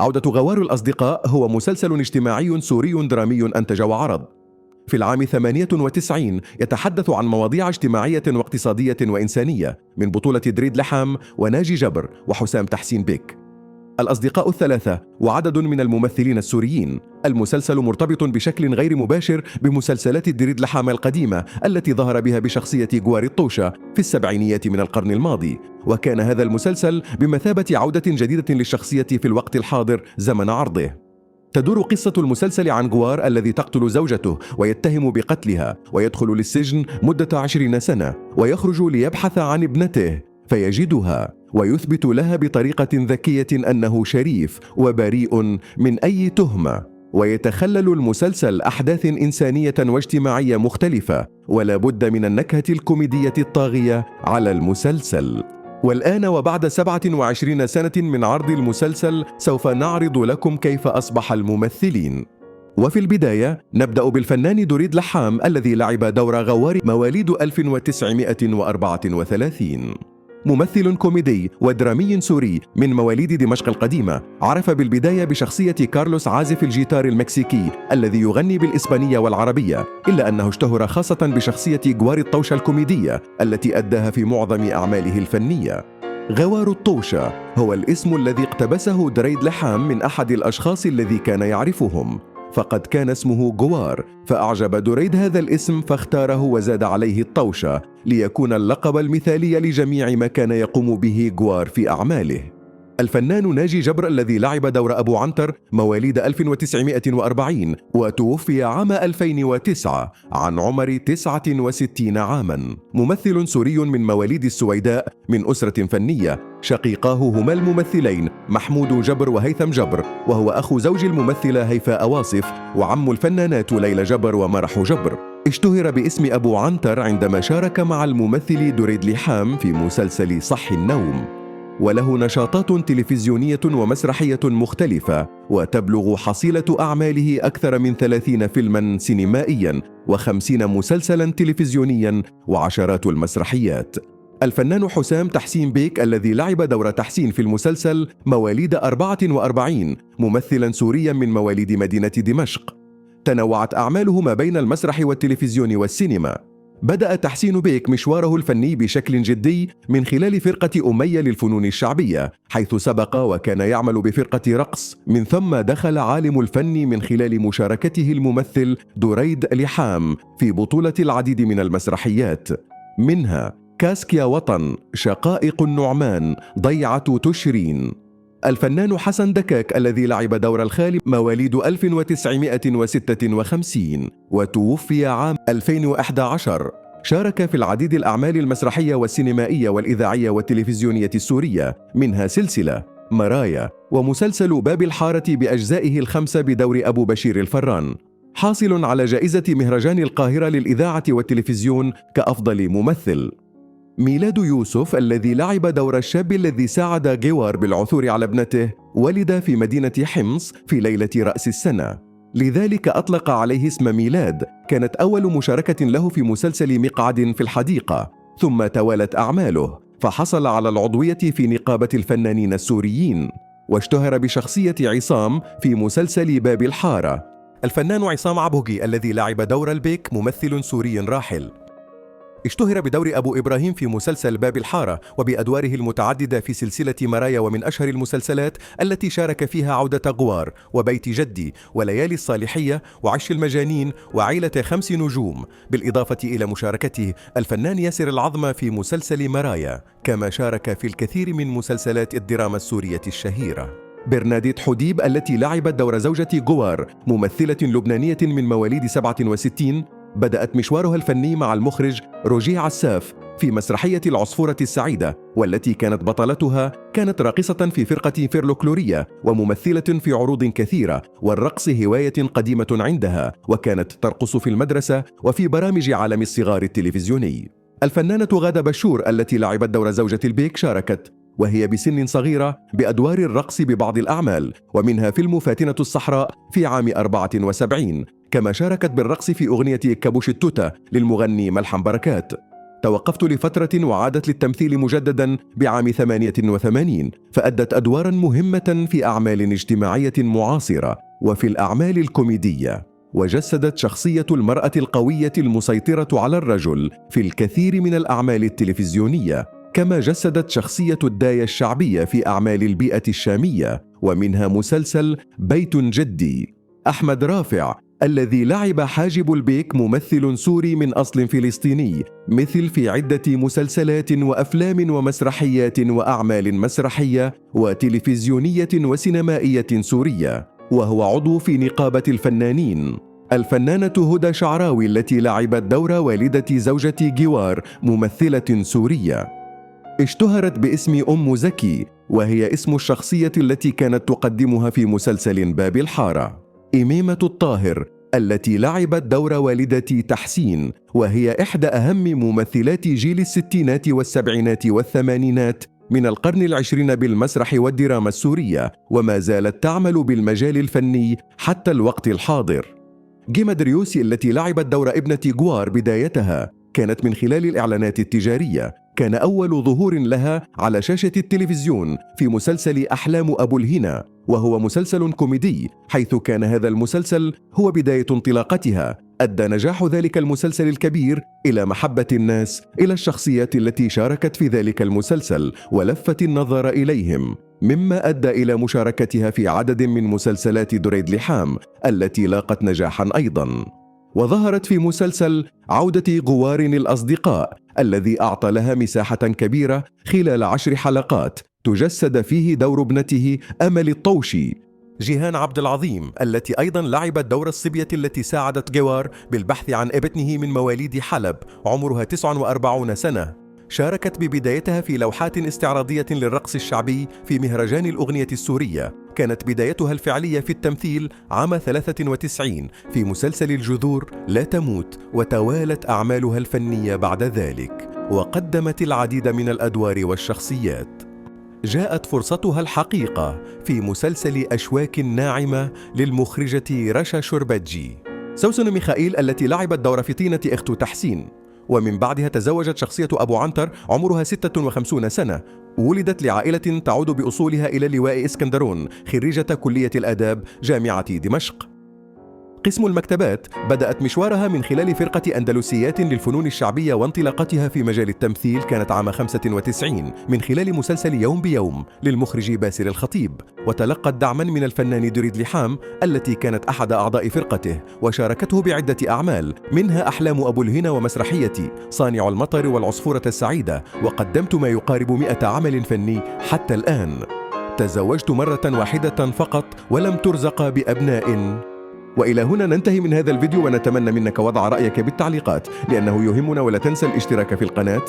عودة غوار الأصدقاء هو مسلسل اجتماعي سوري درامي أنتج وعرض في العام 98. يتحدث عن مواضيع اجتماعية واقتصادية وإنسانية من بطولة دريد لحام وناجي جبر وحسام تحسين بيك. الأصدقاء الثلاثة وعدد من الممثلين السوريين. المسلسل مرتبط بشكل غير مباشر بمسلسلات دريد لحام القديمة التي ظهر بها بشخصية جوار الطوشة في السبعينيات من القرن الماضي، وكان هذا المسلسل بمثابة عودة جديدة للشخصية في الوقت الحاضر زمن عرضه. تدور قصة المسلسل عن جوار الذي تقتل زوجته ويتهم بقتلها ويدخل للسجن مدة 20 سنة، ويخرج ليبحث عن ابنته فيجدها ويثبت لها بطريقة ذكية أنه شريف وبريء من أي تهمة. ويتخلل المسلسل أحداث إنسانية واجتماعية مختلفة، ولا بد من النكهة الكوميدية الطاغية على المسلسل. والآن وبعد 27 سنة من عرض المسلسل سوف نعرض لكم كيف أصبح الممثلين. وفي البداية نبدأ بالفنان دريد لحام الذي لعب دور غوار مواليد 1934. ممثل كوميدي ودرامي سوري من مواليد دمشق القديمة، عرف بالبداية بشخصية كارلوس عازف الجيتار المكسيكي الذي يغني بالإسبانية والعربية، إلا أنه اشتهر خاصة بشخصية جوار الطوشة الكوميدية التي أداها في معظم أعماله الفنية. غوار الطوشة هو الاسم الذي اقتبسه دريد لحام من أحد الأشخاص الذي كان يعرفهم، فقد كان اسمه جوار، فأعجب دريد هذا الاسم فاختاره وزاد عليه الطوشة ليكون اللقب المثالي لجميع ما كان يقوم به جوار في أعماله. الفنان ناجي جبر الذي لعب دور أبو عنتر مواليد 1940 وتوفي عام 2009 عن عمر 69 عاما، ممثل سوري من مواليد السويداء من أسرة فنية. شقيقاه هما الممثلين محمود جبر وهيثم جبر، وهو أخو زوج الممثلة هيفاء واصف وعم الفنانات ليلى جبر ومرح جبر. اشتهر باسم أبو عنتر عندما شارك مع الممثل دريد لحام في مسلسل صح النوم، وله نشاطات تلفزيونية ومسرحية مختلفة، وتبلغ حصيلة أعماله أكثر من 30 فيلما سينمائيا و50 مسلسلا تلفزيونيا وعشرات المسرحيات. الفنان حسام تحسين بيك الذي لعب دور تحسين في المسلسل مواليد 44، ممثلا سوريا من مواليد مدينة دمشق. تنوعت أعماله ما بين المسرح والتلفزيون والسينما. بدأ تحسين بيك مشواره الفني بشكل جدي من خلال فرقة أمية للفنون الشعبية، حيث سبق وكان يعمل بفرقة رقص، من ثم دخل عالم الفن من خلال مشاركته الممثل دريد لحام في بطولة العديد من المسرحيات، منها كاسك يا وطن، شقائق النعمان، ضيعة تشرين. الفنان حسن دكاك الذي لعب دور الخال مواليد 1956 وتوفي عام 2011، شارك في العديد الأعمال المسرحية والسينمائية والإذاعية والتلفزيونية السورية، منها سلسلة مرايا ومسلسل باب الحارة بأجزائه ال5 بدور أبو بشير الفران، حاصل على جائزة مهرجان القاهرة للإذاعة والتلفزيون كأفضل ممثل. ميلاد يوسف الذي لعب دور الشاب الذي ساعد جوار بالعثور على ابنته، ولد في مدينة حمص في ليلة رأس السنة، لذلك أطلق عليه اسم ميلاد. كانت أول مشاركة له في مسلسل مقعد في الحديقة، ثم توالت أعماله فحصل على العضوية في نقابة الفنانين السوريين، واشتهر بشخصية عصام في مسلسل باب الحارة. الفنان عصام عبهجي الذي لعب دور البيك ممثل سوري راحل، اشتهر بدور أبو إبراهيم في مسلسل باب الحارة وبأدواره المتعددة في سلسلة مرايا، ومن أشهر المسلسلات التي شارك فيها عودة غوار وبيت جدي وليالي الصالحية وعش المجانين وعيلة 5 نجوم، بالإضافة إلى مشاركته الفنان ياسر العظمة في مسلسل مرايا، كما شارك في الكثير من مسلسلات الدراما السورية الشهيرة. برناديت حديب التي لعبت دور زوجة غوار، ممثلة لبنانية من مواليد 67، بدأت مشوارها الفني مع المخرج روجيه عساف في مسرحية العصفورة السعيدة، والتي كانت بطلتها كانت راقصة في فرقة فيرلوكلورية وممثلة في عروض كثيرة، والرقص هواية قديمة عندها، وكانت ترقص في المدرسة وفي برامج عالم الصغار التلفزيوني. الفنانة غادة بشور التي لعبت دور زوجة البيك شاركت وهي بسن صغيرة بأدوار الرقص ببعض الأعمال، ومنها فيلم فاتنة الصحراء في عام 74، كما شاركت بالرقص في أغنية كابوش التوتة للمغني ملحم بركات. توقفت لفترة وعادت للتمثيل مجددا بعام 88، فأدت أدوارا مهمة في أعمال اجتماعية معاصرة وفي الأعمال الكوميدية، وجسدت شخصية المرأة القوية المسيطرة على الرجل في الكثير من الأعمال التلفزيونية، كما جسدت شخصية الداية الشعبية في أعمال البيئة الشامية، ومنها مسلسل بيت جدي. أحمد رافع الذي لعب حاجب البيك ممثل سوري من أصل فلسطيني، مثل في عدة مسلسلات وأفلام ومسرحيات وأعمال مسرحية وتلفزيونية وسينمائية سورية، وهو عضو في نقابة الفنانين. الفنانة هدى شعراوي التي لعبت دور والدة زوجة جوار ممثلة سورية. اشتهرت باسم أم زكي، وهي اسم الشخصية التي كانت تقدمها في مسلسل باب الحارة. إميمة الطاهر التي لعبت دور والدة تحسين، وهي إحدى أهم ممثلات جيل الستينات والسبعينات والثمانينات من القرن العشرين بالمسرح والدراما السورية، وما زالت تعمل بالمجال الفني حتى الوقت الحاضر. جيما دريوسي التي لعبت دور ابنة جوار بدايتها كانت من خلال الإعلانات التجارية، كان أول ظهور لها على شاشة التلفزيون في مسلسل أحلام أبو الهنا، وهو مسلسل كوميدي، حيث كان هذا المسلسل هو بداية انطلاقتها. أدى نجاح ذلك المسلسل الكبير إلى محبة الناس إلى الشخصيات التي شاركت في ذلك المسلسل ولفت النظر إليهم، مما أدى إلى مشاركتها في عدد من مسلسلات دريد لحام التي لاقت نجاحا أيضا. وظهرت في مسلسل عودة غوار الأصدقاء الذي أعطى لها مساحة كبيرة خلال 10 حلقات تجسد فيه دور ابنته أمل الطوشي. جيهان عبد العظيم التي أيضا لعبت دور الصبية التي ساعدت جوار بالبحث عن ابنه من مواليد حلب عمرها 49 سنة، شاركت ببدايتها في لوحات استعراضية للرقص الشعبي في مهرجان الأغنية السورية. كانت بدايتها الفعلية في التمثيل عام 93 في مسلسل الجذور لا تموت، وتوالت أعمالها الفنية بعد ذلك، وقدمت العديد من الأدوار والشخصيات. جاءت فرصتها الحقيقة في مسلسل أشواك ناعمة للمخرجة رشا شربتجي. سوسن ميخائيل التي لعبت دور فطينة أخت تحسين، ومن بعدها تزوجت شخصية أبو عنتر عمرها 56 سنة. ولدت لعائلة تعود بأصولها إلى لواء إسكندرون، خريجة كلية الآداب جامعة دمشق. قسم المكتبات بدأت مشوارها من خلال فرقة أندلسيات للفنون الشعبية، وانطلاقتها في مجال التمثيل كانت عام 95 من خلال مسلسل يوم بيوم للمخرج باسل الخطيب، وتلقت دعما من الفنان دريد لحام التي كانت أحد أعضاء فرقته، وشاركته بعدة أعمال منها أحلام أبو الهنا ومسرحية صانع المطر والعصفورة السعيدة، وقدمت ما يقارب 100 عمل فني حتى الآن. تزوجت مرة واحدة فقط ولم ترزق بأبناء. وإلى هنا ننتهي من هذا الفيديو، ونتمنى منك وضع رأيك بالتعليقات لأنه يهمنا، ولا تنسى الاشتراك في القناة.